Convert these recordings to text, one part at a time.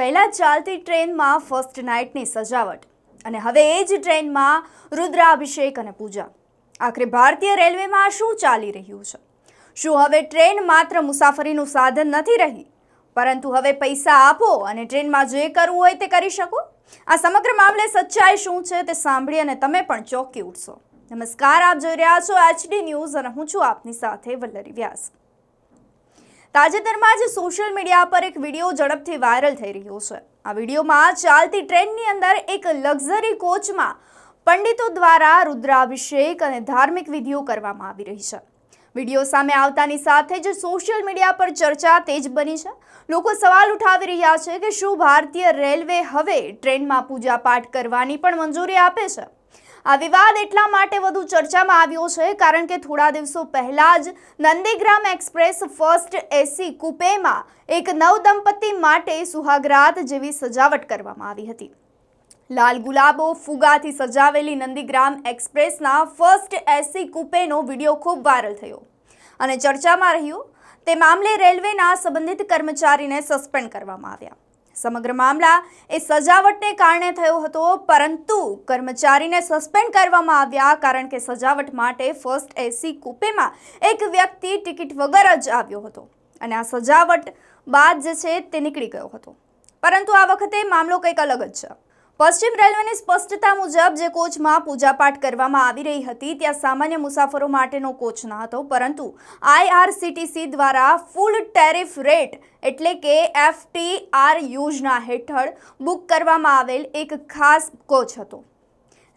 પહેલા ચાલતી ટ્રેનમાં ફર્સ્ટ નાઇટની સજાવટ અને હવે એ જ ટ્રેનમાં રુદ્રાભિષેક અને પૂજા. આખરે ભારતીય રેલવેમાં શું ચાલી રહ્યું છે? શું હવે ટ્રેન માત્ર મુસાફરીનું સાધન નથી રહી, પરંતુ હવે પૈસા આપો અને ટ્રેનમાં જે કરવું હોય તે કરી શકો? આ સમગ્ર મામલે સચ્ચાઈ શું છે તે સાંભળી અને તમે પણ ચોંકી ઉઠશો. નમસ્કાર, આપ જોઈ રહ્યા છો HD ન્યૂઝ અને હું છું આપની સાથે વલ્લરી વ્યાસ. તાજેતરમાં જ સોશિયલ મીડિયા પર એક વિડીયો ઝડપથી વાયરલ થઈ રહ્યો છે. આ વિડીયોમાં ચાલતી ટ્રેનની અંદર એક લક્ઝરી કોચમાં પંડિતો દ્વારા રુદ્રાભિષેક અને ધાર્મિક વિધિઓ કરવામાં આવી રહી છે. વિડીયો સામે આવતાની સાથે જ સોશિયલ મીડિયા પર ચર્ચા તેજ બની છે. લોકો સવાલ ઉઠાવી રહ્યા છે કે શું ભારતીય રેલવે હવે ટ્રેનમાં પૂજા પાઠ કરવાની પણ મંજૂરી આપે છે? આ વિવાદ એટલા માટે વધુ ચર્ચામાં આવ્યો છે કારણ કે થોડા દિવસો પહેલા જ નંદીગ્રામ એક્સપ્રેસ ફર્સ્ટ એસી કુપેમાં એક નવદંપતિ માટે સુહાગરાત જેવી સજાવટ કરવામાં આવી હતી. લાલ ગુલાબો ફુગાથી સજાવેલી નંદીગ્રામ એક્સપ્રેસના ફર્સ્ટ એસી કુપેનો વિડીયો ખૂબ વાયરલ થયો અને ચર્ચામાં રહ્યો. તે મામલે રેલવેના સંબંધિત કર્મચારીને સસ્પેન્ડ કરવામાં આવ્યા. સમગ્ર મામલા એ સજાવટને કારણે થયો હતો, પરંતુ કર્મચારીને સસ્પેન્ડ કરવામાં આવ્યા કારણ કે સજાવટ માટે ફર્સ્ટ એસી કુપેમાં એક વ્યક્તિ ટિકિટ વગર જ આવ્યો હતો અને આ સજાવટ બાદ જે છે તે નીકળી ગયો હતો. પરંતુ આ વખતે મામલો કંઈક અલગ જ છે. પશ્ચિમ રેલવેની સ્પષ્ટતા મુજબ જે કોચમાં પૂજાપાઠ કરવામાં આવી રહી હતી ત્યાં સામાન્ય મુસાફરો માટેનો કોચ ન હતો, પરંતુ IRCTC દ્વારા ફૂલ ટેરિફ રેટ એટલે કે FTR યોજના હેઠળ બુક કરવામાં આવેલ એક ખાસ કોચ હતો.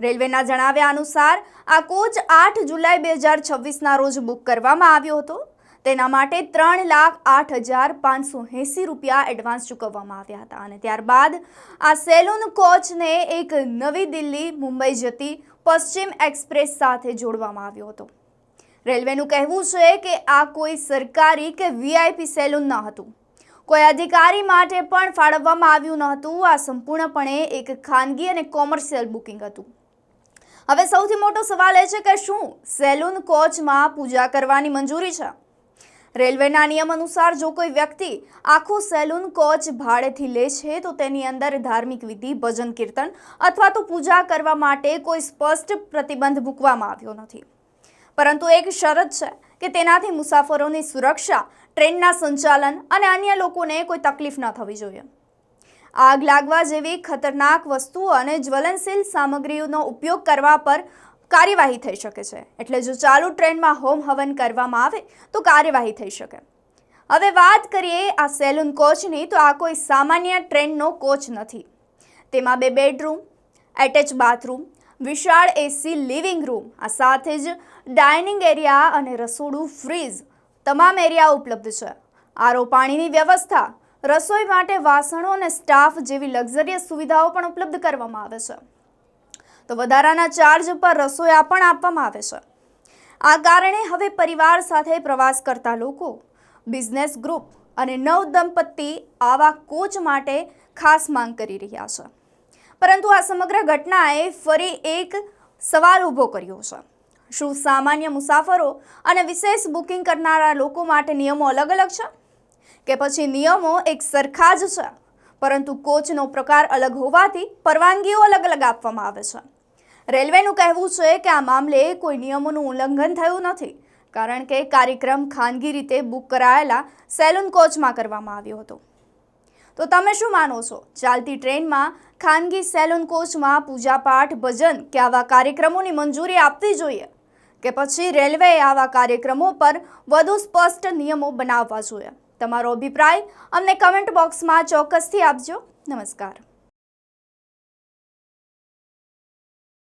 રેલવેના જણાવ્યા અનુસાર આ કોચ 8 જુલાઈ 2026ના રોજ બુક કરવામાં આવ્યો હતો. તેના માટે 3,08,580 રૂપિયા એડવાન્સ ચૂકવવામાં આવ્યા હતા અને ત્યારબાદ આ સેલૂન કોચને એક નવી દિલ્હી મુંબઈ જતી પશ્ચિમ એક્સપ્રેસ સાથે જોડવામાં આવ્યો હતો. રેલવેનું કહેવું છે કે આ કોઈ સરકારી કે VIP સેલૂન ન હતું. કોઈ અધિકારી માટે પણ ફાળવવામાં આવ્યું ન હતું. આ સંપૂર્ણપણે એક ખાનગી અને કોમર્શિયલ બુકિંગ હતું. હવે સૌથી મોટો સવાલ એ છે કે શું સેલૂન કોચમાં પૂજા કરવાની મંજૂરી છે? રેલવેના નિયમ અનુસાર જો કોઈ વ્યક્તિ આખો સેલૂન કોચ ભાડેથી લે છે તો તેની અંદર ધાર્મિક વિધિ, ભજન કીર્તન અથવા તો પૂજા કરવા માટે કોઈ સ્પષ્ટ પ્રતિબંધ મૂકવામાં આવ્યો નથી. પરંતુ એક શરત છે કે તેનાથી મુસાફરોની સુરક્ષા, ટ્રેનના સંચાલન અને અન્ય લોકોને કોઈ તકલીફ ન થવી જોઈએ. આગ લાગવા જેવી ખતરનાક વસ્તુઓ અને જ્વલનશીલ સામગ્રીઓનો ઉપયોગ કરવા પર કાર્યવાહી થઈ શકે છે. એટલે જો ચાલુ ટ્રેનમાં હોમ હવન કરવામાં આવે તો કાર્યવાહી થઈ શકે. હવે વાત કરીએ આ સેલૂન કોચની, તો આ કોઈ સામાન્ય ટ્રેનનો કોચ નથી. તેમાં 2 બેડરૂમ, એટેચ બાથરૂમ, વિશાળ AC લિવિંગ રૂમ, આ સાથે જ ડાઇનિંગ એરિયા અને રસોડું, ફ્રીજ તમામ એરિયા ઉપલબ્ધ છે. આરો પાણીની વ્યવસ્થા, રસોઈ માટે વાસણો અને સ્ટાફ જેવી લક્ઝરિયસ સુવિધાઓ પણ ઉપલબ્ધ કરવામાં આવે છે. તો વધારાના ચાર્જ પર રસોયા પણ આપવામાં આવે છે. આ કારણે હવે પરિવાર સાથે પ્રવાસ કરતા લોકો, બિઝનેસ ગ્રુપ અને નવદંપતિ આવા કોચ માટે ખાસ માંગ કરી રહ્યા છે. પરંતુ આ સમગ્ર ઘટનાએ ફરી એક સવાલ ઊભો કર્યો છે. શું સામાન્ય મુસાફરો અને વિશેષ બુકિંગ કરનારા લોકો માટે નિયમો અલગ અલગ છે, કે પછી નિયમો એક સરખા જ છે, પરંતુ કોચનો પ્રકાર અલગ હોવાથી પરવાનગીઓ અલગ અલગ આપવામાં આવે છે? રેલવેનું કહેવું છે કે આ મામલે કોઈ નિયમોનું ઉલ્લંઘન થયું નથી, કારણ કે કાર્યક્રમ ખાનગી રીતે બુક કરાયેલા સેલૂન કોચમાં કરવામાં આવ્યો હતો. તો તમે શું માનો છો? ચાલતી ટ્રેનમાં ખાનગી સેલૂન કોચમાં પૂજાપાઠ, ભજન કે આવા કાર્યક્રમોની મંજૂરી આપવી જોઈએ, કે પછી રેલવેએ આવા કાર્યક્રમો પર વધુ સ્પષ્ટ નિયમો બનાવવા જોઈએ? તમારો અભિપ્રાય અમને કમેન્ટ બોક્સમાં ચોક્કસથી આપજો. નમસ્કાર.